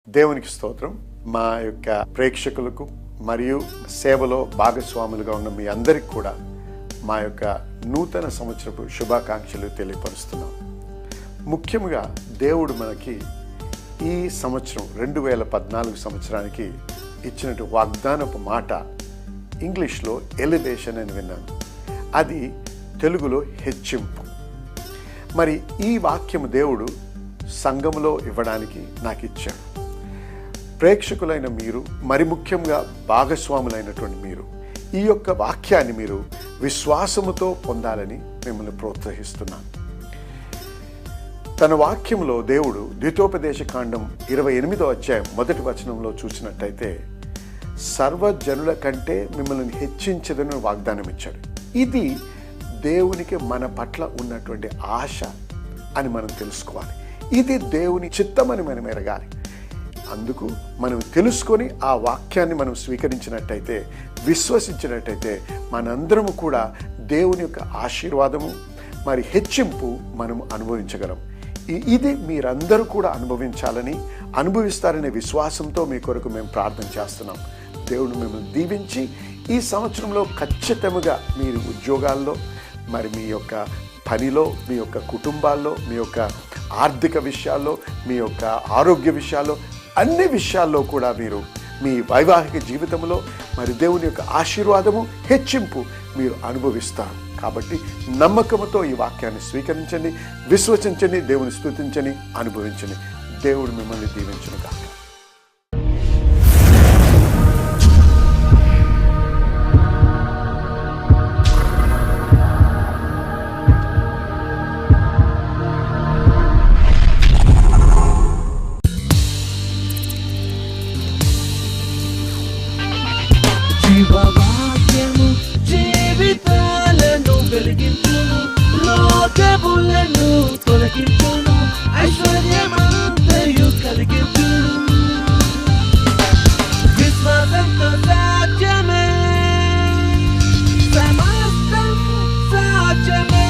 దేవునికి స్తోత్రం. మా యొక్క ప్రేక్షకులకు మరియు సేవలో భాగస్వాములుగా ఉన్న మీ అందరికి కూడా మా యొక్క నూతన సంవత్సరపు శుభాకాంక్షలు తెలియపరుస్తున్నాం. ముఖ్యంగా దేవుడు మనకి ఈ సంవత్సరం 2014 సంవత్సరానికి ఇచ్చినట్టు వాగ్దానపు మాట ఇంగ్లీష్లో ఎలివేషన్ అని విన్నాను. అది తెలుగులో హెచ్చింపు. మరి ఈ వాక్యము దేవుడు సంఘములో ఇవ్వడానికి నాకు ఇచ్చాడు. ప్రేక్షకులైన మీరు, మరి ముఖ్యంగా భాగస్వాములైనటువంటి మీరు ఈ యొక్క వాక్యాన్ని మీరు విశ్వాసముతో పొందాలని మిమ్మల్ని ప్రోత్సహిస్తున్నాను. తన వాక్యంలో దేవుడు ద్వితోపదేశకాండం 28వ అధ్యాయం 1వ వచనంలో చూసినట్టయితే సర్వజనుల కంటే మిమ్మల్ని హెచ్చించదని వాగ్దానం ఇచ్చాడు. ఇది దేవునికి మన పట్ల ఉన్నటువంటి ఆశ అని మనం తెలుసుకోవాలి. ఇది దేవుని చిత్తమని మనం ఎరగాలి. అందుకు మనం తెలుసుకొని ఆ వాక్యాన్ని మనం స్వీకరించినట్టయితే, విశ్వసించినట్టయితే మనందరము కూడా దేవుని యొక్క ఆశీర్వాదము మరి హెచ్చింపు మనం అనుభవించగలం. ఇది మీరందరూ కూడా అనుభవిస్తారనే విశ్వాసంతో మీ కొరకు మేము ప్రార్థన చేస్తున్నాం. దేవుడు మిమ్మల్ని దీవించి ఈ సంవత్సరంలో ఖచ్చితంగా మీరు ఉద్యోగాల్లో, మరి మీ యొక్క పనిలో, మీ యొక్క కుటుంబాల్లో, మీ యొక్క ఆర్థిక విషయాల్లో, మీ యొక్క ఆరోగ్య విషయాల్లో, అన్ని విషయాల్లో కూడా మీరు మీ వైవాహిక జీవితంలో మరి దేవుని యొక్క ఆశీర్వాదము హెచ్చింపు మీరు అనుభవిస్తారు. కాబట్టి నమ్మకంతో ఈ వాక్యాన్ని స్వీకరించండి, విశ్వసించండి, దేవుని స్తుతించండి, అనుభవించండి. దేవుడు మిమ్మల్ని దీవించును గాక. జీవవాక్యము జీవితాలను వెలిగించును, లోకములను తొలగించును, ఐశ్వర్యమంతయు కలిగించును. విశ్వాసంతో సాధ్యమే, సమస్తం సాధ్యమే.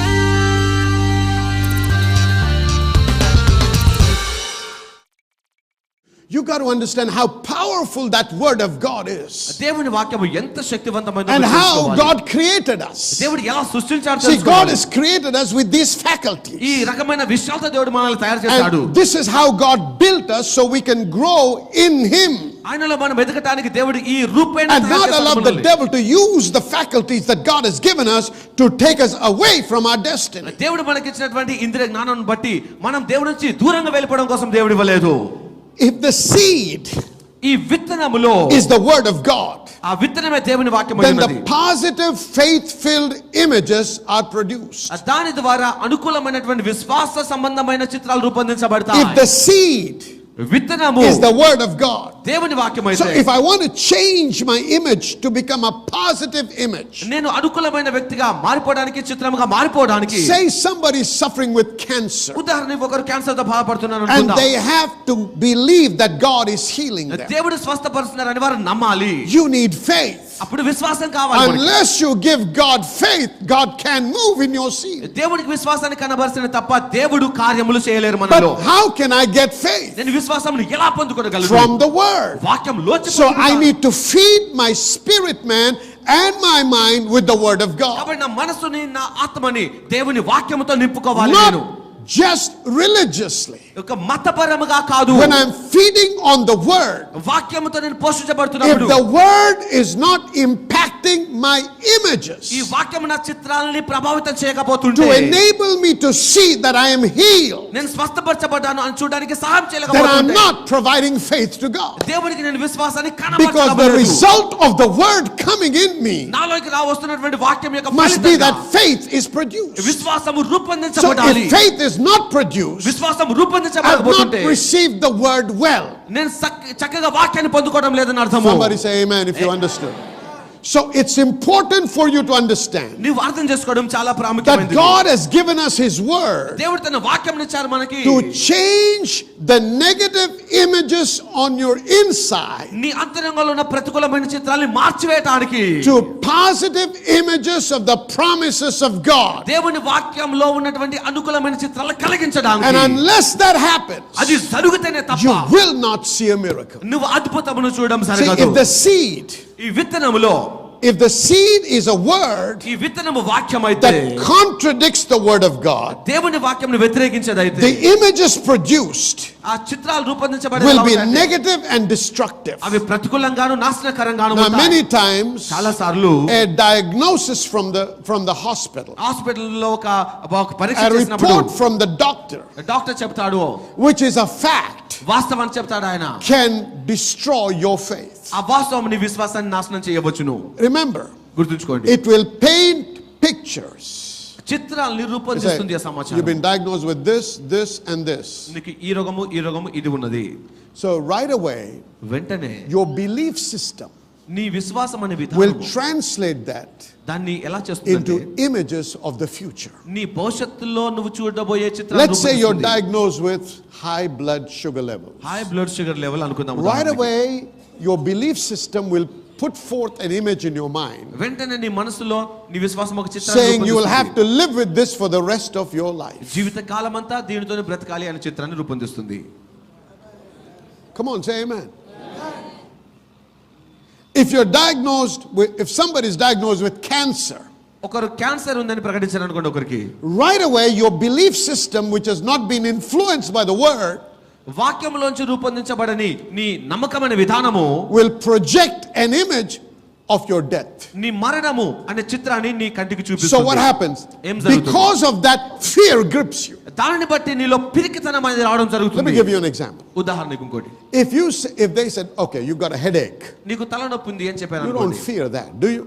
You got to understand how powerful that word of God is. దేవుని వాక్యము ఎంత శక్తివంతమైనదో And how తెలుసుకోవాలి. God created us. దేవుడు ఎలా సృష్టించాడో See, God తెలుసుకోవాలి. has created us with these faculties. ఈ రకమైన విశాలత దేవుడు మనల్ని తయారు చేశాడు. And this is how God built us so we can grow in Him. ఆయనలో మనం ఎదగటానికి దేవుడు ఈ రూపేణ And not allow the devil to use the faculties that God has given us to take us away from our destiny. దేవుడు మనకి ఇచ్చినటువంటి ఇంద్రియ జ్ఞానాన్ని బట్టి మనం దేవుడి నుంచి దూరంగా వెళ్ళిపోవడం కోసం దేవుడు ఇవ్వలేదు. If the seed ఈ విత్తనములో is the word of God, ఆ విత్తనమే దేవుని వాక్యమై then ఉన్నది. the positive faith-filled images are produced. దాని ద్వారా అనుకూలమైనటువంటి విశ్వాస సంబంధమైన చిత్రాలు రూపొందించబడతాయి. If the seed విత్తనము is the word of God, దేవుని వాక్యమై so if I want to change my image to become a positive image, నేను అనుకూలమైన వ్యక్తిగా మారిపోవడానికి, చిత్రముగా మారిపోవడానికి, say somebody is suffering with cancer ఉదాహరణకు ఒకరు క్యాన్సర్ తో బాధపడుతున్నారు and అనుకుందాం. they have to believe that God is healing them. దేవుడు స్వస్థపరుస్తున్నారని వారు నమ్మాలి. You need faith. అప్పుడు విశ్వాసం కావాలి. మనకి. Unless you give God faith, God can move in your seed. దేవుడికి విశ్వాసాన్ని కనబరిచిన తప్ప దేవుడు కార్యములు చేయలేరు But మనలో. how can I get faith? నేను విశ్వాసమును ఎలా పొందుకోగలను? From the word. వాక్యం లోచి So I need to feed my spirit man and my mind with the word of God. కాబట్టి నా మనసుని, నా ఆత్మని దేవుని వాక్యముతో నింపుకోవాలి. నేను Not just religiously. ఒక మతపరముగా కాదు. When I'm feeding on the word, వాక్యముతో నేను if పోషించబడుతున్నప్పుడు the word is not impacting my images ఈ వాక్యము నా చిత్రాలని ప్రభావితం చేయకపోతుంటే, to enable me to see that I am healed, నేను స్వస్థపరచబడ్డాను అని చూడడానికి సహాయం then I'm చేయలేకపోతుంటే, not providing faith to God. దేవునికి నేను విశ్వాసాన్ని Because the కనబరచలేదు. result of the word coming in me నాలోకి వస్తున్నటువంటి వాక్యం యొక్క must be ఫలితంగా that faith is produced. విశ్వాసము So రూపొందించబడాలి. if faith is not produced, విశ్వాసం I have not రూపొందించబడకపోతుంటే received the word well. నేను చక్కగా వాక్యాన్ని పొందుకోవడం లేదని అర్థము. Somebody say amen if you understood. So it's important for you to understand నీవు అర్థం చేసుకోవడం చాలా that ప్రాముఖ్యమైనది. God has given us His word దేవుడు తన వాక్యం ఇచ్చారు మనకి. to change the negative images on your inside, నీ అంతరంగంలో ఉన్న ప్రతికూలమైన చిత్రాల్ని మార్చివేయడానికి, to positive images of the promises of God. దేవుని వాక్యంలో ఉన్నటువంటి అనుకూలమైన చిత్రాలు కలిగించడానికి. And unless that happens, అది జరుగుతేనే తప్ప you will not see a miracle. నువ్వు అద్భుతమును చూడడం See, జరగదు. if the seed, ఈ విత్తనములో if the seed is a word ఈ విత్తనము వాక్యం అయితే that contradicts the word of God, దేవుని వాక్యంను వ్యతిరేకించేదైతే the images produced ఆ చిత్రాలు రూపొందించబడే will be negative and destructive. అవి ప్రతికూలంగాను నాశనకరంగాను Now, ఉంటాయి. many times, చాలా సార్లు a diagnosis from the hospital, హాస్పిటల్లో ఒక పరీక్ష a చేసినప్పుడు report from the doctor, doctor చెప్తాడు, which is a fact, వాస్తవం చెప్తాడు ఆయన, can destroy your faith. ఆ వాస్తవం నీ విశ్వాసాన్ని నాశనం చేయవచ్చును. Remember, గుర్తుంచుకోండి, it will paint pictures. చిత్రాల్ని Say, రూపొందిస్తుంది ఆ you've సమాచారం. been diagnosed with this, this, and this. నీకు ఈ రోగము ఇది ఉన్నది. So right away, వెంటనే your belief system నీ విశ్వాసం అనే will విధానం translate that దాన్ని ఎలా చేస్తుందంటే into images of the future. నీ భవిష్యత్తులో నువ్వు చూడబోయే చిత్రాలు Let's say you're రూపొందిస్తుంది. diagnosed with high blood sugar levels. High blood sugar level అనుకుందాం. Right ఉదాహరణకి. away, your belief system will put forth an image in your mind వెంటనే నీ మనసులో నీ విశ్వాసం ఒక saying you will have చిత్రాన్ని to live with this for the rest of your life. జీవిత కాలమంతా దీనితోనే బ్రతకాలి అనే చిత్రాన్ని రూపొందిస్తుంది. Come on, say amen. If if somebody is diagnosed with cancer, ఒకరు క్యాన్సర్ ఉందని ప్రకటించారు అనుకోండి ఒకరికి, right away your belief system, which has not been influenced by the word, వాక్యంలోంచి రూపొందించబడని నీ నమ్మకమైన విధానము will project an image of your death. నీ మరణము అనే చిత్రాన్ని నీ కంటికి So చూపిస్తుంది. what happens? ఏం జరుగుతుంది? Because of that, fear grips you. దానిని బట్టి నీలో పిరికితనం అనేది రావడం Let me జరుగుతుంది. give you an example. ఉదాహరణకు ఇంకోటి, If they said, okay, you've got a headache, నీకు తలనొప్పి ఉంది అని చెప్పారు you don't అనుకోండి, fear that, do you?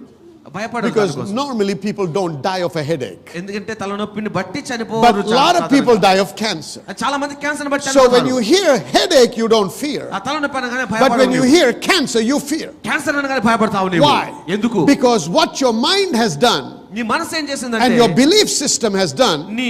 భయపడరు Because దానికోసం. normally people don't die of a headache. ఎందుకంటే తలనొప్పిని బట్టి But చనిపోరు. a lot of people die of cancer. చాలా మంది క్యాన్సర్ బట్టి So when చనిపోతారు. you hear headache, you don't fear. ఆ తలనొప్పి అనగానే But when you భయపడవు. hear cancer, you fear. Cancer అనగానే భయపడతావు నీవు. Why? ఎందుకు? Because what your mind has done నీ మనసు ఏం and చేసిందంటే, your belief system has done, నీ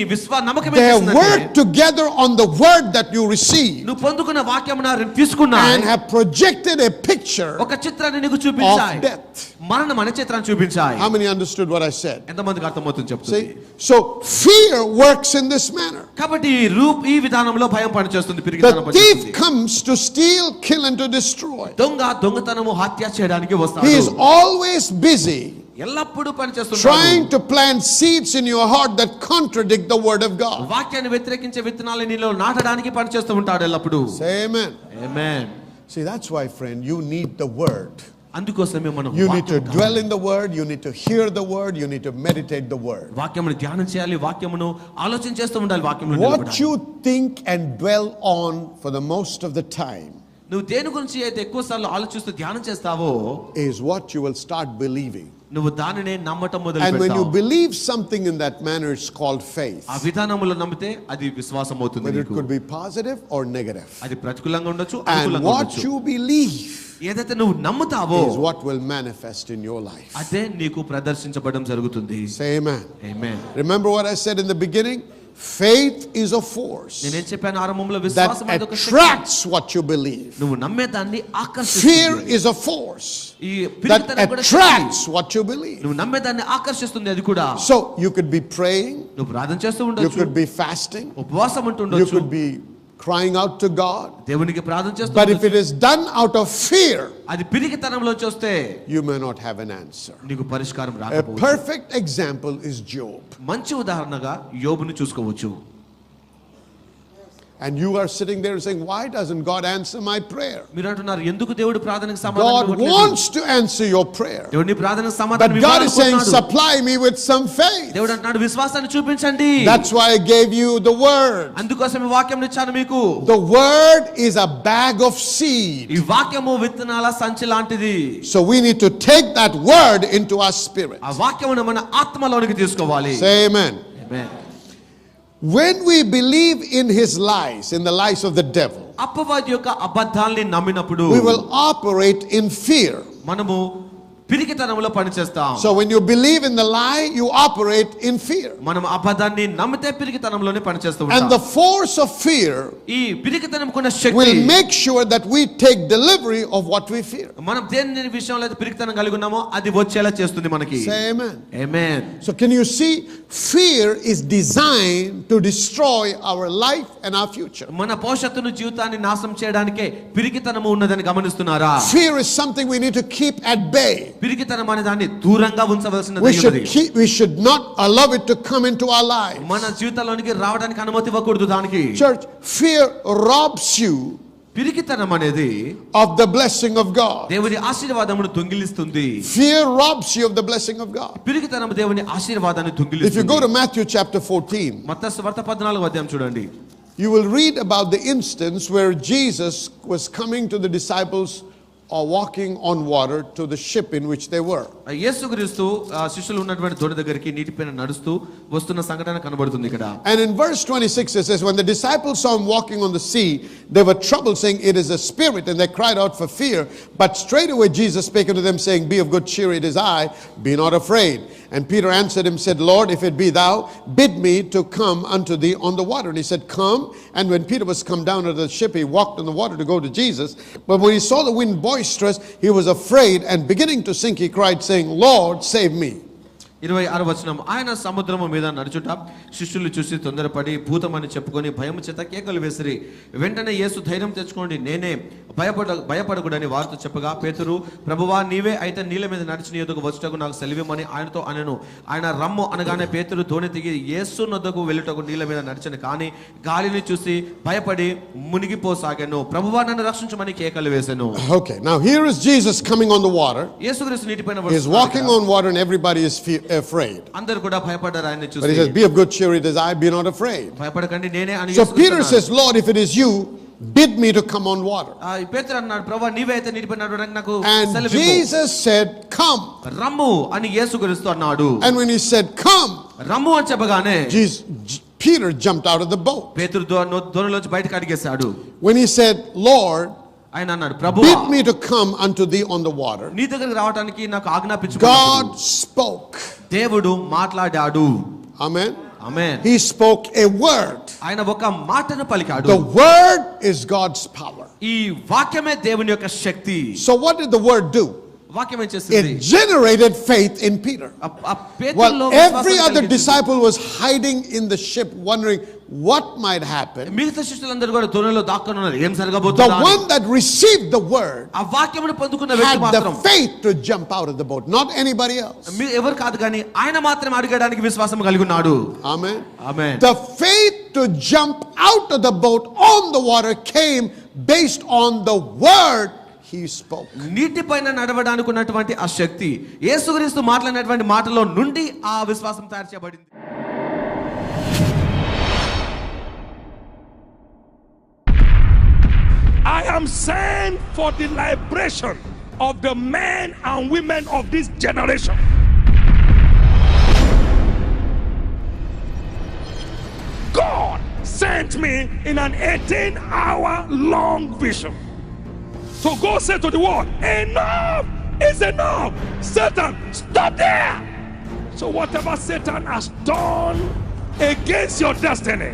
నమ్మకం ఏం they have చేసిందంటే, worked together on the word that you received నువ్వు పొందుకున్న వాక్యం తీసుకున్నా and have projected a picture ఒక చిత్రాన్ని నీకు of చూపించాయి. death. మరణం అనే చిత్రాన్ని చూపించాయి. How many understood what I said? ఎంతమందికి అర్థమవుతుంది చెప్తుంది. See? So fear works in this manner. కాబట్టి ఈ విధానంలో భయం పనిచేస్తుంది, The పిరికితనం thief పనిచేస్తుంది. comes to steal, kill, and to destroy. దొంగతనము హత్య చేయడానికి He వస్తాడు. is always busy ఎల్లప్పుడూ పనిచేస్తున్నాడు. trying to plant seeds in your heart that contradict the word of God. వాక్యాన్ని వ్యతిరేకించే విత్తనాలు నీలో నాటడానికి పనిచేస్తూ ఉంటాడు ఎల్లప్పుడూ. Say amen. Amen. See, that's why, friend, you need the word. అందుకోసమే మనం You need to dwell in the word, you need to hear the word, you need to meditate the word. వాక్యమును ధ్యానం చేయాలి, వాక్యమును ఆలోచన చేస్తూ ఉండాలి. వాక్యమును What నిలబడాలి. you think and dwell on for the most of the time నువ్వు దేని గురించి అయితే ఎక్కువ సార్లు ఆలోచిస్తూ ధ్యానం చేస్తావో is what you will start believing. నువ్వు దానినే నమ్మటం And when you మొదలుపెడతావు. believe something in that manner, it's called faith. ఆ విధానములో నమ్మితే అది విశ్వాసం అవుతుంది Whether it నీకు. could be positive or negative. అది ప్రతికూలంగా ఉండొచ్చు, And అనుకూలంగా what ఉండొచ్చు. you believe ఏదైతే నువ్వు నమ్ముతావో is what will manifest in your life. అదే నీకు ప్రదర్శించబడడం జరుగుతుంది. Say amen. Amen. Remember what I said in the beginning? Faith is a force నేనేం చెప్పాను ఆరంభంలో, that విశ్వాసం అనేది ఒక శక్తి. attracts what you believe. నువ్వు నమ్మే దాన్ని Fear ఆకర్షిస్తుంది. is a force ఈ that పిరికితనం కూడా శక్తి. attracts what you believe. నువ్వు నమ్మే దాన్ని ఆకర్షిస్తుంది అది కూడా. So you could be praying, నువ్వు ప్రార్థన చేస్తూ you ఉండొచ్చు, could be fasting, ఉపవాసం ఉంటూ you ఉండొచ్చు, could be crying out to God. దేవునికి ప్రార్థన చేస్తూ But if ఉండొచ్చు. it is done out of fear, అది పిరికితనంలోంచి వస్తే you may not have an answer. నీకు పరిష్కారం A రాకపోవచ్చు. perfect example is Job. మంచి ఉదాహరణగా యోబుని చూసుకోవచ్చు. And you are sitting there saying, why doesn't God answer my prayer? మీరు అంటున్నారు, ఎందుకు దేవుడు ప్రార్థనకు సమాధానం God ఇవ్వట్లేదు? wants to answer your prayer. దేవుడు నీ ప్రార్థనకు But సమాధానం God is saying, ఇవ్వాలనుకుంటున్నాడు. supply me with some faith. దేవుడు అంటున్నాడు, విశ్వాసాన్ని చూపించండి. That's why I gave you the word. అందుకోసం ఈ వాక్యం ఇచ్చాను మీకు. The word is a bag of seed. ఈ వాక్యము విత్తనాల సంచి లాంటిది. So we need to take that word into our spirit. ఆ వాక్యమును మన ఆత్మలోనికి తీసుకోవాలి. Say amen. Amen. When we believe in his lies, in the lies of the devil, అపవాది యొక్క అబద్ధాల్ని నమ్మినప్పుడు we will operate in fear. మనము పిరికితనంలో పనిచేస్తాం. So when you believe in the lie, you operate in fear. మనం అబద్ధాన్ని నమ్మితే పిరికితనంలోనే పనిచేస్తూ And ఉంటాం. the force of fear ఈ పిరికితనంకున్న శక్తి will make sure that we take delivery of what we fear. మనం దేని విషయంలో అయితే పిరికితనం కలిగి ఉన్నామో అది వచ్చేలా చేస్తుంది మనకి. Say amen. Amen. So can you see, fear is designed to destroy our life and our future. మన భవిష్యత్తును జీవితాన్ని నాశనం చేయడానికే పిరికితనము ఉన్నదని గమనిస్తున్నారా? Fear is something we need to keep at bay. పిరికితనం అనే దాన్ని దూరంగా ఉంచవలసినది. We should not allow it to come into our lives. మన జీవితంలోనికి రావడానికి అనుమతి ఇవ్వకూడదు దానికి. Church, fear robs you పిరికితనం అనేది of the blessing of God. దేవుని ఆశీర్వాదమును దొంగిలిస్తుంది. Fear robs you of the blessing of God. పిరికితనం దేవుని ఆశీర్వాదాన్ని If you దొంగిలిస్తుంది. go to Matthew chapter 14, మత్తయి సువార్త 14వ అధ్యాయం చూడండి. you will read about the instance where Jesus was coming to the disciples or walking on water to the ship in which they were. యేసుక్రీస్తు శిష్యులు ఉన్నటువంటి దోణి దగ్గరికి నీటిపైన నడుస్తూ వస్తున్న సంఘటన కనబడుతుంది ఇక్కడ. And in verse 26 it says, when the disciples saw him walking on the sea, they were troubled, saying, it is a spirit, and they cried out for fear. But straightway Jesus spake unto them, saying, be of good cheer, it is I, be not afraid. And Peter answered him, said, Lord, if it be thou, bid me to come unto thee on the water. And he said, come. And when Peter was come down out of the ship, he walked on the water to go to Jesus. But when he saw the wind boisterous, he was afraid, and beginning to sink, he cried, saying, Lord, save me. 26వ వచనం. ఆయన సముద్రము మీద నడుచుట శిష్యులు చూసి తొందరపడి భూతమని చెప్పుకొని భయము చేత కేకలు వేసిరి. వెంటనే యేసు ధైర్యం తెచ్చుకోండి, నేనే, భయపడకూడని వారితో చెప్పగా, పేతురు, ప్రభువా నీవే అయితే నీళ్ళ మీద నడిచి నీ యొద్దకు వచ్చుటకు నాకు సెలవిమ్మని ఆయనతో అనెను. ఆయన రమ్ము అనగానే పేతురు దోణి దిగి యేసు నొద్దకు వెళ్ళుటకు నీళ్ళ మీద నడిచెను. కానీ గాలిని చూసి భయపడి మునిగిపోసాగాను. ప్రభువా నన్ను రక్షించమని కేకలు వేసెను. Okay, now here is Jesus coming on the water. యేసుక్రీస్తు నీటిపైన He is walking on water and everybody is afraid. అందరూ కూడా భయపడ్డారు ఆయన్ని చూసి. But he says, be of good cheer, it is I, be not afraid. భయపడకండి నేనే అని So యేసుక్రీస్తు Peter అన్నాడు. says, Lord, if it is you, bid me to come on water. పేతురు అన్నాడు, ప్రభువా నీవే అయితే నీటిపైన నడవడానికి నాకు And సెలవివ్వు. Jesus said, come. రమ్ము అని యేసుక్రీస్తు అన్నాడు. And when he said, come, రమ్ము అని చెప్పగానే Peter jumped out of the boat. పేతురు దోణిలోంచి బయటకు అడిగేశాడు. When he said, Lord, ఆయన అన్నాడు, ప్రభువా bid me to come unto thee on the water, నీ దగ్గరికి రావడానికి నాకు ఆజ్ఞాపించు. God spoke. దేవుడు మాట్లాడాడు. Amen. Amen. He spoke a word. ఆయన ఒక మాటను పలికాడు. The word is God's power. ఈ వాక్యమే దేవుని యొక్క శక్తి. So what did the word do? వాక్యం ఏం చేస్తుంది? It generated faith in Peter. While every other disciple was hiding in the ship wondering what might happen, మిగతా శిష్యులందరూ కూడా దోణిలో దాక్కుని ఉన్నారు, ఏం the జరగబోతుందా? one that received the word ఆ వాక్యమును పొందుకున్న వ్యక్తి had మాత్రం the faith to jump out of the boat, not anybody else. ఎవరు కాదు కానీ ఆయన మాత్రం అడగడానికి విశ్వాసం కలిగి ఉన్నాడు. Amen. Amen. The faith to jump out of the boat on the water came based on the word he spoke. నీటిపైన నడవడానికి ఉన్నటువంటి ఆ శక్తి యేసుక్రీస్తు మాట్లాడినటువంటి మాటలో నుండి ఆ విశ్వాసం తయారు చేయబడింది. I am sent for the liberation of the men and women of this generation. God sent me in an 18-hour long vision. So go say to the world, enough is enough. Satan, stop there. So whatever Satan has done against your destiny,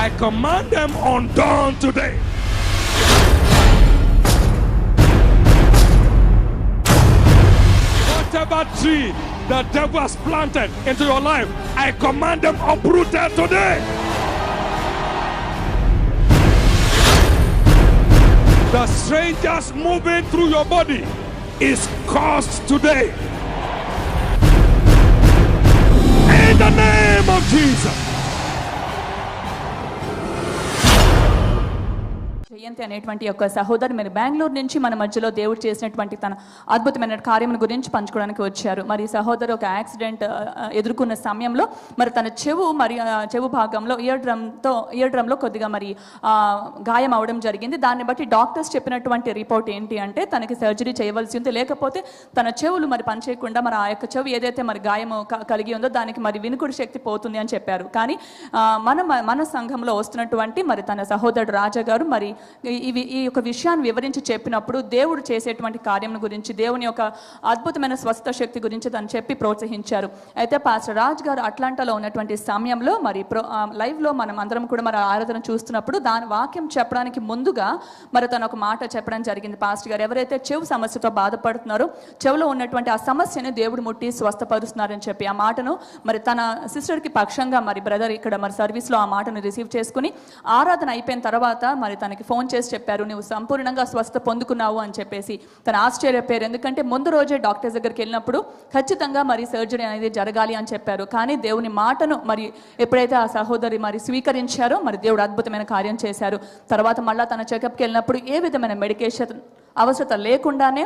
I command them undone today. Whatever tree the devil has planted into your life, I command them uprooted today. The strangers moving through your body is cursed today. In the name of Jesus. జయంతి అనేటువంటి ఒక సహోదరు మీరు బెంగళూరు నుంచి మన మధ్యలో దేవుడు చేసినటువంటి తన అద్భుతమైన కార్యం గురించి పంచుకోవడానికి వచ్చారు. మరి సహోదరు ఒక యాక్సిడెంట్ ఎదుర్కొన్న సమయంలో మరి తన చెవు భాగంలో ఇయర్ డ్రమ్లో కొద్దిగా మరి గాయం అవడం జరిగింది. దాన్ని బట్టి డాక్టర్స్ చెప్పినటువంటి రిపోర్ట్ ఏంటి అంటే తనకి సర్జరీ చేయవలసి ఉంది, లేకపోతే తన చెవులు మరి పనిచేయకుండా మరి ఆ యొక్క చెవు ఏదైతే మరి గాయం కలిగి ఉందో దానికి మరి వినుకుడు శక్తి పోతుంది అని చెప్పారు. కానీ మన సంఘంలో వస్తున్నటువంటి మరి తన సహోదరుడు రాజా గారు మరి ఈ యొక్క విషయాన్ని వివరించి చెప్పినప్పుడు దేవుడు చేసేటువంటి కార్యం గురించి, దేవుని యొక్క అద్భుతమైన స్వస్థ శక్తి గురించి తను చెప్పి ప్రోత్సహించారు. అయితే పాస్టర్ రాజ్ గారు అట్లాంటాలో ఉన్నటువంటి సమయంలో మరి లైవ్లో మనం అందరం కూడా మరి ఆరాధన చూస్తున్నప్పుడు దాని వాక్యం చెప్పడానికి ముందుగా మరి తను ఒక మాట చెప్పడం జరిగింది. పాస్టర్ గారు ఎవరైతే చెవు సమస్యతో బాధపడుతున్నారో, చెవులో ఉన్నటువంటి ఆ సమస్యను దేవుడు ముట్టి స్వస్థపరుస్తున్నారని చెప్పి ఆ మాటను మరి తన సిస్టర్కి పక్షంగా మరి బ్రదర్ ఇక్కడ మరి సర్వీస్లో ఆ మాటను రిసీవ్ చేసుకుని ఆరాధన అయిపోయిన తర్వాత మరి తనకి ఫోన్ చేసి చెప్పారు, నువ్వు సంపూర్ణంగా స్వస్థ పొందుకున్నావు అని చెప్పేసి. తను ఆశ్చర్యపోయారు, ఎందుకంటే ముందు రోజే డాక్టర్స్ దగ్గరికి వెళ్ళినప్పుడు ఖచ్చితంగా మరి సర్జరీ అనేది జరగాలి అని చెప్పారు. కానీ దేవుని మాటను మరి ఎప్పుడైతే ఆ సహోదరి మరి స్వీకరించారో మరి దేవుడు అద్భుతమైన కార్యం చేశారు. తర్వాత మళ్ళీ తన చెకప్కి వెళ్ళినప్పుడు ఏ విధమైన మెడికేషన్ అవసరం లేకుండానే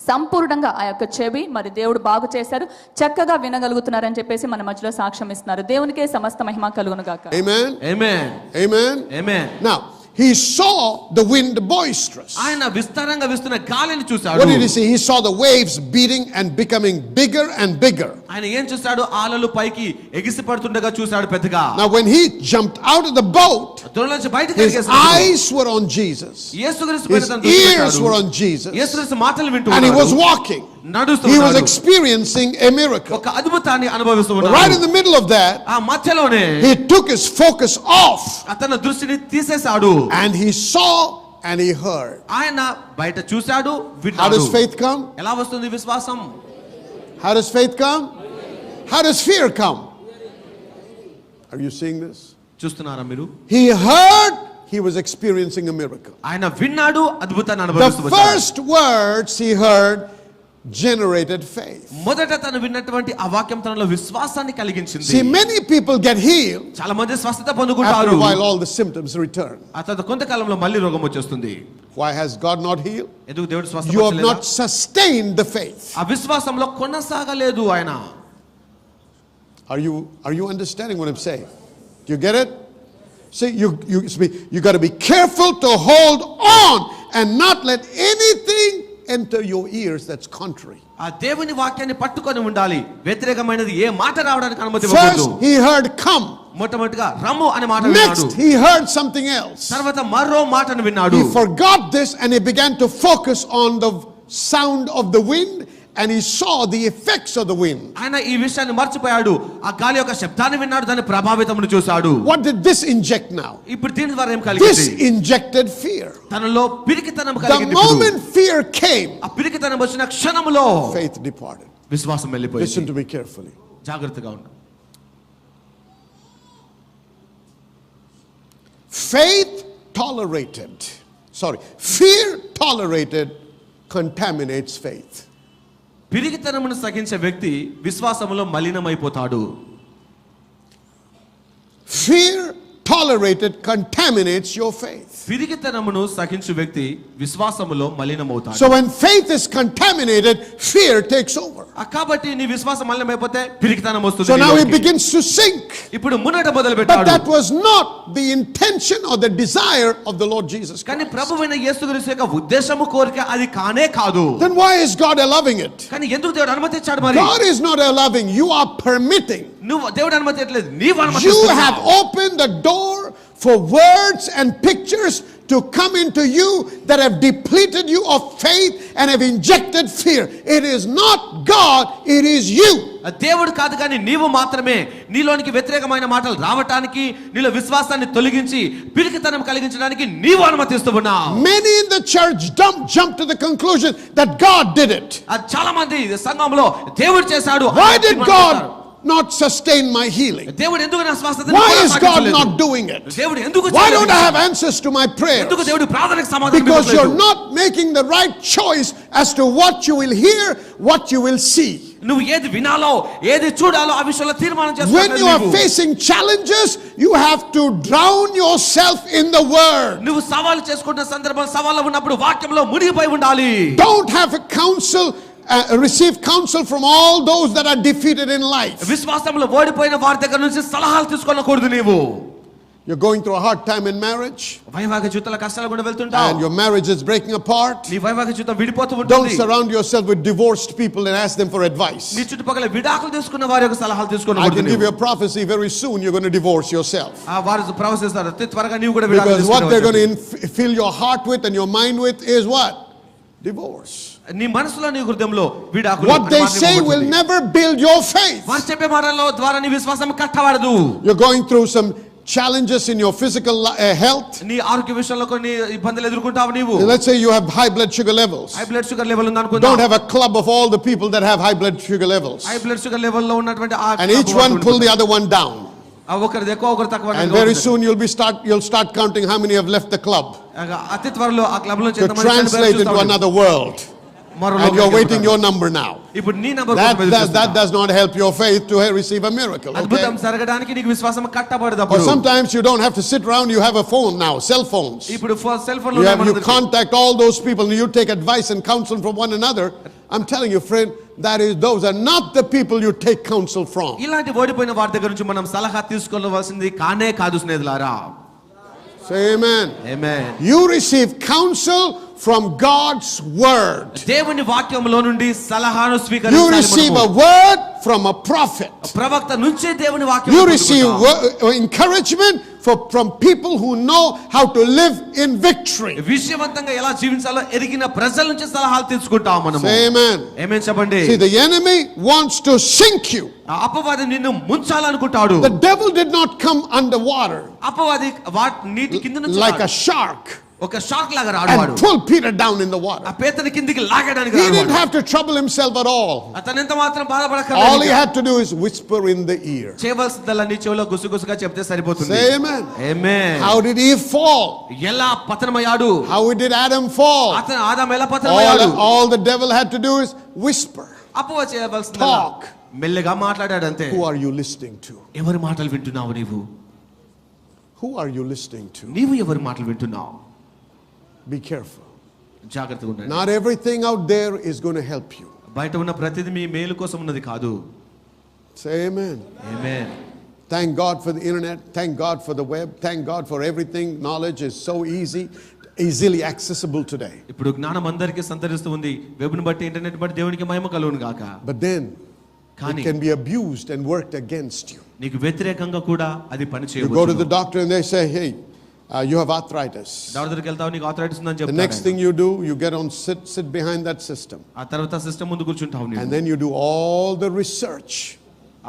సంపూర్ణంగా ఆ యొక్క చెవి మరి దేవుడు బాగు చేశారు, చక్కగా వినగలుగుతున్నారని చెప్పేసి మన మధ్యలో సాక్ష్యం ఇస్తున్నారు. దేవునికే సమస్త మహిమ కలుగును గాక. Amen. Amen. Amen. Amen. Now, he saw the wind boisterous. ఆయన విస్తారంగా వీస్తున్న గాలిని చూశాడు. What did he see? He saw the waves beating and becoming bigger and bigger. ఆయన ఏం చూశాడు? అలలు పైకి ఎగిసి పడుతుండగా చూశాడు పెద్దగా. Now when he jumped out of the boat, దొరలోంచి బయటికి his eyes were on Jesus. యేసుక్రీస్తు పైన తన His దృష్టి ears పెట్టాడు. were on Jesus. యేసుక్రీస్తు మాటలు వింటూ And he was ఉన్నాడు. walking. నడుస్తూ He was ఉన్నాడు. experiencing a miracle. ఒక అద్భుతాన్ని అనుభవిస్తూ Right in ఉన్నాడు. the middle of that, ఆ మధ్యలోనే he took his focus off అతని దృష్టిని తీసేశాడు. and he saw and he heard. ఆయన బయట చూశాడు, How విన్నాడు. does faith come? ఎలా వస్తుంది విశ్వాసం? How does faith come? How does fear come? Are you seeing this? చూస్తున్నారా మీరు? He heard, he was experiencing a miracle. ఆయన విన్నాడు, అద్భుతాన్ని The అనుభవిస్తూ వచ్చాడు. first words he heard generated faith. మొదట తను విన్నటువంటి ఆ వాక్యం తనలో విశ్వాసాన్ని కలిగించింది. See, many people get healed. చాలా మంది స్వస్థత After పొందుకుంటారు. a while, all the symptoms return. ఆ తర్వాత కొంతకాలంలో మళ్ళీ రోగం వచ్చేస్తుంది. Why has God not healed? ఎందుకు దేవుడు You have స్వస్థపరచలేదా? not sustained the faith. ఆ విశ్వాసంలో కొనసాగలేదు ఆయన. Are you understanding what I'm saying? Do you get it? See, you got to be careful to hold on and not let anything enter your ears that's contrary. ఆ దేవుని వాక్యాన్ని పట్టుకొని ఉండాలి. వ్యతిరేకమైనది ఏ మాట రావడానికి అనుమతి ఇవ్వకూడదు. First he heard come. మొట్టమొదటిగా రమ్ము అనే మాట విన్నాడు. Next he heard something else. తర్వాత మరో మాటను విన్నాడు. He forgot this and he began to focus on the sound of the wind and he saw the effects of the wind. ఆయన ఈ విషయాన్ని మర్చిపోయాడు. ఆ గాలి యొక్క శబ్దాన్ని విన్నాడు, దాని ప్రభావితమును చూశాడు. What did this inject now? ఇప్పుడు దీని ద్వారా ఏం This కలిగింది? injected fear. తనలో పిరికితనం The కలిగింది. ఇప్పుడు moment fear came, ఆ పిరికితనం వచ్చిన క్షణములో faith departed. విశ్వాసం Listen వెళ్ళిపోయింది. to me carefully. జాగ్రత్తగా ఉండు. Fear tolerated contaminates faith. పిరికితనమును సహించే వ్యక్తి విశ్వాసములో మలినమైపోతాడు. Fear tolerated contaminates your faith. పిరికితనమును సహించు వ్యక్తి విశ్వాసములో మలినమవుతాడు. So when faith is contaminated, fear takes over. కాబట్టి నీ విశ్వాసం మలినమైపోతే పిరికితనం వస్తుంది. So now he నీలోకి. begins to sink. ఇప్పుడు మునట మొదలు But పెట్టాడు. that was not the intention or the desire of the Lord Jesus కానీ Christ. ప్రభువైన యేసుక్రీస్తు యొక్క ఉద్దేశము కోరిక అది కానే కాదు. Then why is God allowing it? కానీ ఎందుకు దేవుడు అనుమతించాడు మరి? God is not allowing, you are permitting. నువ్వు దేవుడు అనుమతించలేదు, నీవు You అనుమతిస్తున్నావు. have opened the door for words and pictures to come into you that have depleted you of faith and have injected fear. It is not God, it is you. దేవుడు కాదు కానీ నీవు మాత్రమే నీలోనికి వ్యతిరేకమైన మాటలు రావటానికి, నీలో విశ్వాసాన్ని తొలగించి పిరికితనం కలిగించడానికి నీవు అనుమతిస్తూ ఉన్నావు. Many in the church jump to the conclusion that God did it. చాలా మంది సంఘంలో దేవుడు చేశాడు. Why did God not sustain my healing? దేవుడు ఎందుకు నా స్వస్థతని Why is God కొనసాగించలేదు? not doing it? దేవుడు ఎందుకు Why చేయలేదు? don't I have answers to my prayers? ఎందుకు దేవుడు ప్రార్థనకు సమాధానం Because you're ఇవ్వట్లేదు? not making the right choice as to what you will hear, what you will see. నువ్వు ఏది వినాలో ఏది చూడాలో ఆ విషయంలో తీర్మానం When you are చేసుకోవాలి. facing challenges, you have to drown yourself in the word. నువ్వు సవాలు చేసుకుంటున్న సందర్భం సవాల్లో ఉన్నప్పుడు వాక్యంలో మునిగిపోయి ఉండాలి. Don't have a receive counsel from all those that are defeated in life. విశ్వాసంలో ఓడిపోయిన వారి దగ్గర నుంచి సలహాలు తీసుకోనకూడదు. నీవు You're going through a hard time in marriage, వైవాహిక జీవితంలో కష్టాలు గుండా వెళ్తుంటావు, and your marriage is breaking apart. నీ వైవాహిక జీవితం విడిపోతూ Don't ఉంటుంది. surround yourself with divorced people and ask them for advice. నీ చుట్టుపక్కల విడాకులు తీసుకున్న వారి యొక్క సలహాలు I can తీసుకుని give you a prophecy very soon you're going to divorce yourself. వారు ప్రవశిస్తారు, అతి త్వరగా నీవు కూడా విడాకులు Because what they're going తీసుకుని to fill your heart with and your mind with is what? Divorce. నీ మనసులో నీ హృదయంలో విడాకులు What they say will never build your faith. వారు చెప్పే మాటల ద్వారా నీ విశ్వాసం కట్టబడదు. You're going through some challenges in your physical health. నీ ఆరోగ్య విషయంలో కొన్ని ఇబ్బందులు ఎదుర్కొంటావు నీవు. Let's say you have high blood sugar levels. High blood sugar level ఉంది అనుకుందాం. Don't have a club of all the people that have high blood sugar levels. High blood sugar level లో ఉన్నటువంటి And each one pull the other one down. ఒకరిది ఎక్కువ ఒకరు తక్కువ. And very soon you'll start counting how many have left the club. అతి త్వరలో ఆ club లో To translate into another world. And you're waiting your number now. ఇప్పుడు నీ number That does not help your faith to receive a miracle. అద్భుతం Okay? జరగడానికి నీకు విశ్వాసం కట్టబడదు. Or sometimes you don't have to sit around. You have a phone now, cell phones. ఇప్పుడు cell phone లో You contact all those people and you take advice and counsel from one another. I'm telling you, friend, those are not the people you take counsel from. ఇలాంటి ఓడిపోయిన వారి దగ్గర నుంచి మనం సలహా తీసుకోవాల్సింది కానే కాదు స్నేహితులారా. Say amen. Amen. You receive counsel from God's word. దేవుని వాక్యములో నుండి సలహాను You స్వీకరించాలి. receive a word from a prophet. ప్రవక్త నుంచి దేవుని వాక్యం. You receive encouragement from people who know how to live in victory. విజయవంతంగా ఎలా జీవించాలో ఎరిగిన ప్రజల నుంచి సలహాలు తీసుకుంటాం మనము. Say amen. ఆమేన్ చెప్పండి. See, the enemy wants to sink you. అపవాది నిన్ను ముంచాలనుకుంటాడు. The devil did not come underwater అపవాది నీటి కింద నుంచి like a shark ఒక షార్క్ లాగా రాడువాడు. and pull Peter down in the water. ఆ పేతుని కిందికి లాగడానికి He didn't రాడువాడు. have to trouble himself at all. అతను ఎంత మాత్రం All he బాధపడక్కర్లేదు. had to do is whisper in the ear. చేయవలసిందల్లా నీ చెవిలో గుసగుసగా చెప్తే సరిపోతుంది. Say amen. Amen. How did he fall? ఎలా పతనమయ్యాడు? How did Adam fall? అతను ఆదాము ఎలా పతనమయ్యాడు? All the devil had to do is whisper. అపవాది చేయవలసిందల్లా Talk. మెల్లగా మాట్లాడాడు అంతే. Who are you listening to? ఎవరి మాటలు వింటున్నావు నీవు? Who are you listening to? నీవు ఎవరి మాటలు వింటున్నావు? Be careful. జాగ్రత్తగా ఉండండి. Not everything out there is going to help you. బయట ఉన్న ప్రతిదీ మీ మేలు కోసం ఉన్నది కాదు. Say amen. Amen. Thank God for the internet. Thank God for the web. Thank God for everything. Knowledge is so easily accessible today. ఇప్పుడు జ్ఞానం అందరికీ సంతరిస్తూ ఉంది. వెబ్ను బట్టి ఇంటర్నెట్ బట్టి దేవునికి మహిమ కలుగును గాక. But then it can be abused and worked against you. నీకు వ్యతిరేకంగా కూడా అది పని You go to the చేయవచ్చు. doctor and they say, hey, you have arthritis. Doctor దగ్గరికి వెళ్తావు, నీకు ఆర్థరైటిస్ ఉందని The next చెప్తారు. thing you do, you get on, sit behind that system. ఆ తర్వాత సిస్టమ్ ముందు కూర్చుంటావు And నీవు. then you do all the research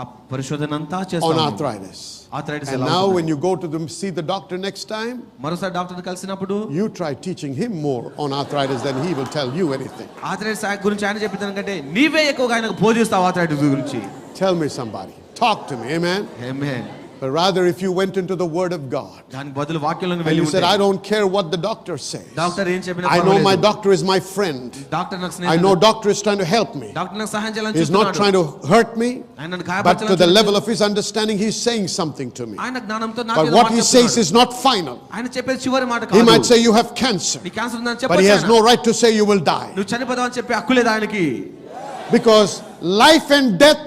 ఆ పరిశోధన అంతా on చేస్తావు. arthritis. ఆర్థరైటిస్ And ఎలా now ఉంటుంది? when you go to see the doctor next time, మరోసారి డాక్టర్ కలిసినప్పుడు you try teaching him more on arthritis than he will tell you anything. Arthritis గురించి ఆయన చెప్పిన కంటే నీవే ఎక్కువగా ఆయనకు బోధిస్తావు ఆర్థరైటిస్ గురించి. Tell me somebody. Talk to me. Amen. Amen. But rather, if you went into the Word of God దాని బదులు వాక్యంలోకి and వెళ్ళి you said, ఉంటే I don't care what the doctor says. Doctor ఏం చెప్పినా I know my పర్వాలేదు. doctor is my friend. Doctor నాకు I know స్నేహితుడు. doctor is trying to help me. Doctor నాకు సహాయం చేయాలని He's not trying చూస్తున్నాడు. to hurt me, ఆయన నన్ను but గాయపరచాలని to the చూస్తున్నాడు. level of his understanding, he's saying something to me. ఆయన జ్ఞానంతో But నాకు what he says చెప్తున్నాడు. is not final. ఆయన చెప్పేది చివరి మాట He కాదు. might say you have cancer, నీ క్యాన్సర్ ఉందని but he has చెప్పొచ్చు. no right to say you will die. నువ్వు చనిపోతావు అని చెప్పి హక్కు లేదు ఆయనకి. Because life and death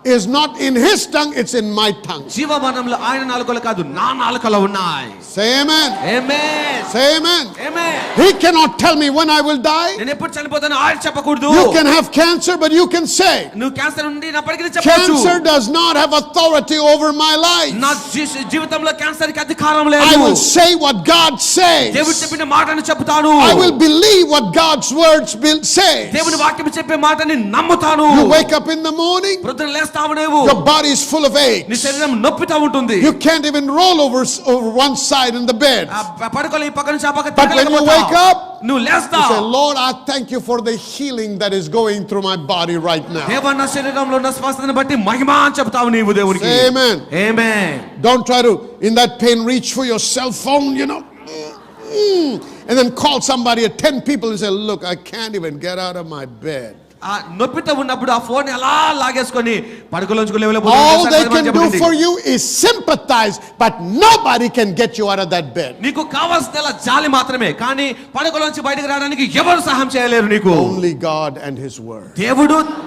is not in his tongue, it's in my tongue. జీవమరణంలో ఆయన నాలుకలు కాదు, నా నాలుకలో ఉన్నాయి. Say amen. Amen. Say amen. Amen. He cannot tell me when I will die. నేను ఎప్పుడు చనిపోతానో ఆయన చెప్పకూడదు. You can have cancer, but you can say, నువ్వు క్యాన్సర్ ఉండి నా పడికి చెప్పొచ్చు. cancer does not have authority over my life. నా జీవితంలో క్యాన్సర్ కి అధికారం లేదు. I will say what God says. దేవుడు చెప్పిన మాటను చెప్తాను. I will believe what God's words say. దేవుని వాక్యం చెప్పే మాటని నమ్ముతాను. You wake up in the morning, ప్రొద్దున లేస్తావు నీవు. your body is full of నీ aches. శరీరం నొప్పితా ఉంటుంది. You can't even roll over one side in the bed. పడుకోలే ఈ పక్క నుంచి ఆ పక్క But when you wake up, నువ్వు you లేస్తావు. say, Lord, I thank you for the healing that is going through my body right now. దేవా నా శరీరంలో ఉన్న స్వస్థతను బట్టి మహిమ అని చెప్తావు నీవు దేవునికి. Say amen. Amen. Don't try to, in that pain, reach for your cell phone, and then call somebody at 10 people and say, look, I can't even get out of my bed. ఆ నొప్పితో ఉన్నప్పుడు ఆ phone ఎలా లాగేసుకొని పడుకోలోంచుకు All they can do for you is sympathize, but nobody can get you out of that bed. నీకు కావాల్సిన జాలి మాత్రమే, కానీ పడుకోలోంచి బయటకు రావడానికి ఎవరు సహాయం చేయలేరు నీకు. Only God and His Word.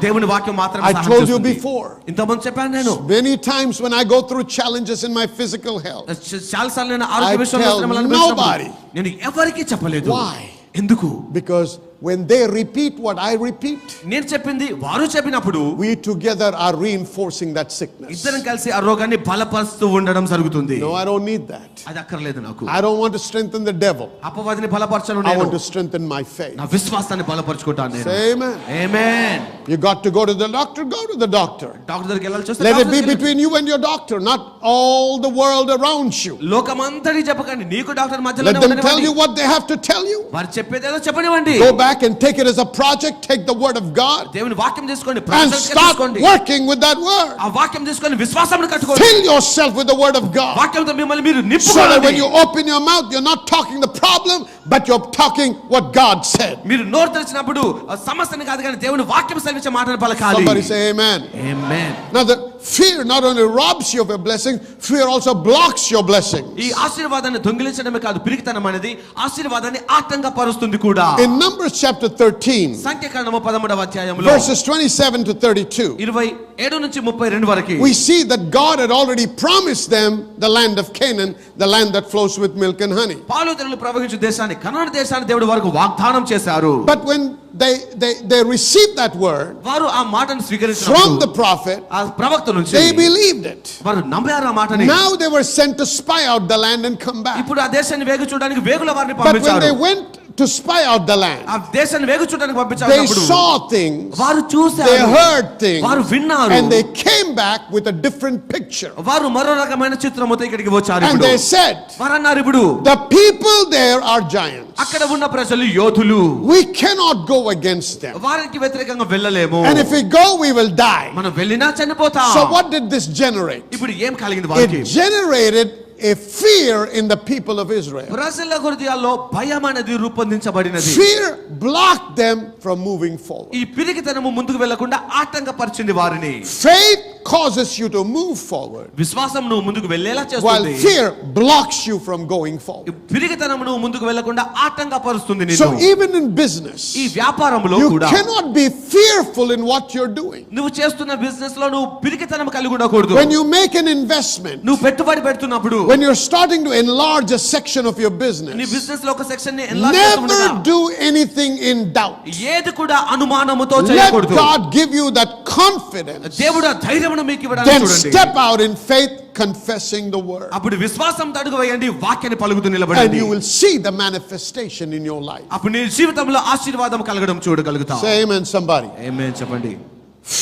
దేవుని వాక్యం మాత్రమే I సహాయం told you చేస్తుంది. before. ఇంతకుముందు చెప్పాను నేను. Many times when I go through challenges in my physical health, చాలాసార్లు నేను ఆరోగ్య I విషయంలో tell శ్రమలు అనుభవించినప్పుడు nobody. నేను ఎవరికీ చెప్పలేదు. Why? ఎందుకు? Because when they repeat what I repeat, నేను చెప్పింది వారు చెప్పినప్పుడు we together are reinforcing that sickness. ఇద్దరం కలిసి ఆ రోగాన్ని బలపరుస్తూ ఉండడం జరుగుతుంది. No, I don't need that. అది అక్కర్లేదు నాకు. I don't want to strengthen the devil. అపవాదిని బలపరచను I నేను. want to strengthen my faith. నా విశ్వాసాన్ని బలపరుచుకుంటాను నేను. Say amen. Amen. You got to go to the doctor, go to the doctor. Doctor దగ్గరికి వెళ్ళాలి చూస్తే Let it be between you and your doctor, not all the world around you. లోకమంతటి చెప్పకండి, నీకు doctor మధ్యలో Let them tell you what they have to tell you. వారు చెప్పేదేదో చెప్పనివ్వండి. Go back and take it as a project, take the word of God దేవుని వాక్యం తీసుకోండి, and project start తీసుకోండి. working with that word. ఆ వాక్యం తీసుకొని విశ్వాసాన్ని కట్టుకోండి. Fill yourself with the word of God. వాక్యంతో మిమ్మల్ని మీరు So that నింపుకోండి. when you open your mouth, you're not talking the problem, but you're talking what God said. మీరు నోరు తెరిచినప్పుడు ఆ సమస్యని కాదు కానీ దేవుని వాక్యం సెలవించే మాటలు పలకాలి. Somebody say amen. Amen. Now the fear not only robs you of your blessing, fear also blocks your blessing. ఈ ఆశీర్వాదాన్ని దొంగిలించడమే కాదు, పిరికితనం అనేది ఆశీర్వాదాన్ని ఆటంకపరుస్తుంది కూడా. In Numbers chapter 13, సంఖ్యాకాండము 13వ అధ్యాయంలో verses 27 to 32, 27 నుంచి 32 వరకు we see that God had already promised them the land of Canaan, the land that flows with milk and honey. పాలు తేనెలు ప్రవహించు దేశాన్ని, కనాను దేశాన్ని దేవుడు వారికి వాగ్దానం చేశారు. But when they received that word వారు ఆ మాటను from the స్వీకరించినప్పుడు prophet, ఆ ప్రవక్త నుంచి they believed it. వారు నమ్మారు ఆ మాటని. Now they were sent to spy out the land and come back. ఇప్పుడు ఆ దేశాన్ని వేగు చూడడానికి వేగుల వారిని But when పంపించారు. they went to spy out the land, ఆ దేశాన్ని వేగు చూడడానికి they పంపించారు. saw things, వారు they చూశారు, heard things, వారు విన్నారు, and they came back with a different picture. వారు మరో రకమైన చిత్రముతో ఇక్కడికి వచ్చారు. And ఇప్పుడు they said, వారు అన్నారు, ఇప్పుడు the people there are giants. అక్కడ ఉన్న ప్రజలు యోధులు, We cannot go against them. వారికి వ్యతిరేకంగా వెళ్ళలేము, And if we go, we will die. మనం వెళ్ళినా చనిపోతాం. So what did this generate? ఇప్పుడు ఏం కలిగింది వారికి? It generated a fear in the people of Israel. ప్రజల హృదయాల్లో భయం అనేది రూపొందించబడినది. Fear blocked them from moving forward. ఈ పిరికితనము ముందుకు వెళ్లకుండా ఆటంకపరిచింది వారిని. Faith causes you to move forward, విశ్వాసం నువ్వు ముందుకు వెళ్ళేలా while చేస్తుంది. fear blocks you from going forward. పిరికితనము నువ్వు ముందుకు వెళ్లకుండా ఆటంకపరుస్తుంది So నిన్ను. even in business, ఈ వ్యాపారంలో you కూడా cannot be fearful in what you're doing. నువ్వు చేస్తున్న బిజినెస్ లో నువ్వు పిరికితనం కలిగి ఉండకూడదు. When you make an investment, నువ్వు పెట్టుబడి పెడుతున్నప్పుడు, when you're starting to enlarge a section of your నీ business, బిజినెస్ లో ఒక సెక్షన్ ని enlarge చేస్తుండగా, never do anything in doubt. ఏది కూడా అనుమానముతో Let చేయకూడదు. God give you that confidence. దేవుడు ఆ ధైర్యమును మీకు ఇవ్వడానికి Then చూడండి. step out in faith, confessing the word, అప్పుడు విశ్వాసం అడుగు వేయండి, వాక్యాన్ని పలుకుతూ and నిలబడండి. you will see the manifestation in your life. అప్పుడు నీ జీవితంలో ఆశీర్వాదం కలగడం చూడగలుగుతావు. Say amen, somebody. ఆమేన్ చెప్పండి.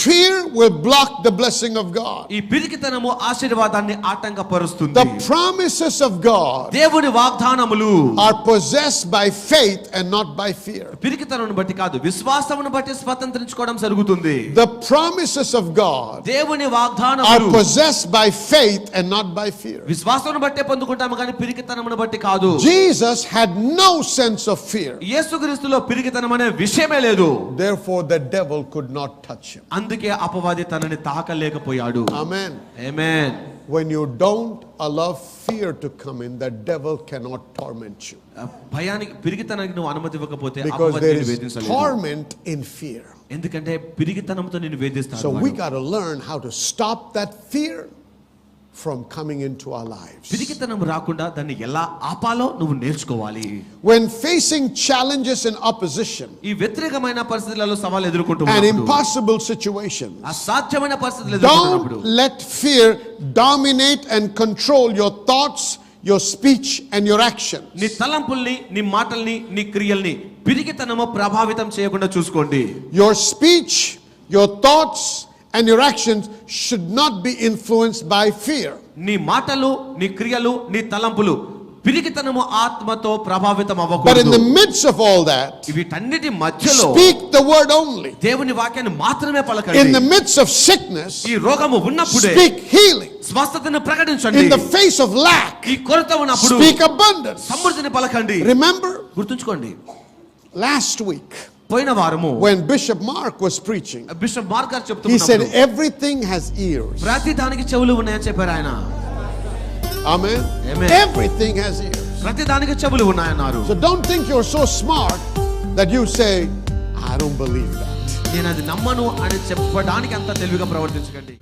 Fear will block the blessing of God. ఈ పిరికితనము ఆశీర్వాదాన్ని ఆటంకపరుస్తుంది. The promises of God దేవుని వాగ్దానములు are possessed by faith and not by fear. పిరికితనమును బట్టి కాదు, విశ్వాసమును బట్టి స్వతంత్రించుకోవడం జరుగుతుంది. The promises of God దేవుని are వాగ్దానములు possessed by faith and not by fear. విశ్వాసమును బట్టే పొందుకుంటాము కానీ పిరికితనమును బట్టి కాదు. Jesus had no sense of fear. యేసుక్రీస్తులో పిరికితనం అనే విషయమే లేదు. Therefore the devil could not touch him. అందుకే అపవాది తనని తాకలేకపోయాడు. Amen. Amen. When you don't allow fear to come in, the devil cannot torment you. భయానికి పిరికితనానికి నువ్వు అనుమతి ఇవ్వకపోతే Because అపవాది there నిన్ను is వేధించలేడు. torment in fear. ఎందుకంటే పిరికితనంతో నిన్ను వేధిస్తాడు. So we వాడు. got to learn how to stop that fear from coming into our lives. పిరికితనం రాకుండా దాన్ని ఎలా ఆపాలో నువ్వు నేర్చుకోవాలి. When facing challenges and opposition ఈ వ్యతిరేకమైన పరిస్థితులలో సవాలు and ఎదుర్కొంటున్నప్పుడు, impossible situations, అసాధ్యమైన పరిస్థితులు ఎదుర్కొంటున్నప్పుడు, don't let fear dominate and control your thoughts, your speech and your actions. నీ తలంపుల్ని, నీ మాటల్ని, నీ క్రియల్ని పిరికితనము ప్రభావితం చేయకుండా చూసుకోండి. Your speech, your thoughts and your actions should not be influenced by fear. నీ మాటలు, నీ క్రియలు, నీ తలంపులు పిరికితనము ఆత్మతో ప్రభావితం But in అవ్వకూడదు. the midst of all that, వీటన్నిటి మధ్యలో speak the word only. దేవుని వాక్యాన్ని మాత్రమే In పలకండి. the midst of sickness, ఈ రోగము ఉన్నప్పుడే speak healing. స్వస్థతను ప్రకటించండి. In the face of lack, ఈ కొరత ఉన్నప్పుడు speak abundance. సమృద్ధిని పలకండి. Remember గుర్తుంచుకోండి, last week పోయిన వారము when Bishop Mark was preaching, bishop mark గారు he చెప్తున్నారు said everything has ears. ప్రతి దానికి చెవులు ఉన్నాయని చెప్పారు ఆయన. Amen. Amen. Everything has ears. ప్రతి దానికి చెవులు ఉన్నాయన్నారు. So don't think you're so smart that you say, I don't believe that. నేను అది నమ్మను అని చెప్పడానికి అంత తెలివిగా ప్రవర్తించకండి.